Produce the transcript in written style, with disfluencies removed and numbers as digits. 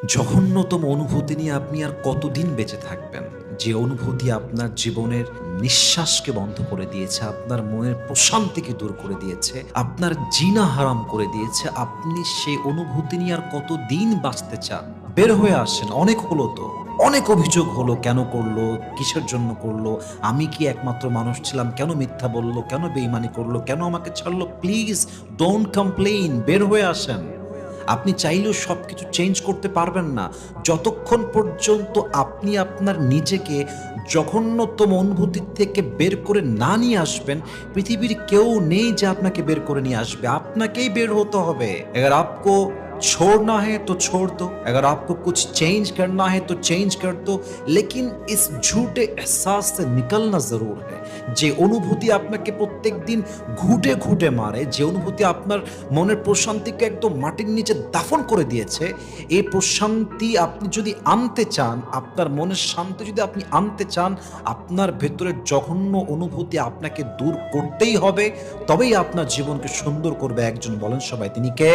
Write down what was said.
জঘন্যতম অনুভূতি নিয়ে আপনি আর কতদিন বেঁচে থাকবেন? যে অনুভূতি আপনার জীবনের নিঃশ্বাসকে বন্ধ করে দিয়েছে, আপনার মনের প্রশান্তিকে দূর করে দিয়েছে, আপনার জিনা হারাম করে দিয়েছে। আপনি সেই অনুভূতি নিয়ে আর কতদিন বাঁচতে চান? বের হয়ে আসেন। অনেক হলো তো। অনেক অভিযোগ হলো, কেন করলো? কিসের জন্য করলো? আমি কি একমাত্র মানুষ ছিলাম? কেন মিথ্যা বলল? কেন বেঈমানি করলো? কেন আমাকে ছাড়লো? Please don't complain. বের হয়ে আসেন। আপনি চাইলেও সবকিছু চেঞ্জ করতে পারবেন না। যতক্ষণ পর্যন্ত আপনি আপনার নিজেকে জঘন্যতম অনুভূতির থেকে বের করে না নিয়ে আসবেন, পৃথিবীর কেউ নেই যে আপনাকে বের করে নিয়ে আসবে। আপনাকেই বের হতে হবে। अगर आपको छोड़ना है तो छोड़ दो, अगर आपको कुछ चेंज करना है तो चेंज कर दो, लेकिन इस झूठे एहसास से निकलना ज़रूर है। যে অনুভূতি আপনাকে প্রত্যেকদিন ঘুঁটে, ঘুঁটে মারে, যে অনুভূতি আপনার মনের প্রশান্তিকে একদম মাটির নিচে দাফন করে দিয়েছে, এই প্রশান্তি আপনি যদি আনতে চান, আপনার মনের শান্তি যদি আপনি আনতে চান, আপনার ভেতরের জঘন্য অনুভূতি আপনাকে দূর করতেই হবে। তবেই আপনার জীবনকে সুন্দর করবে একজন। বলেন সবাই, তিনি কে?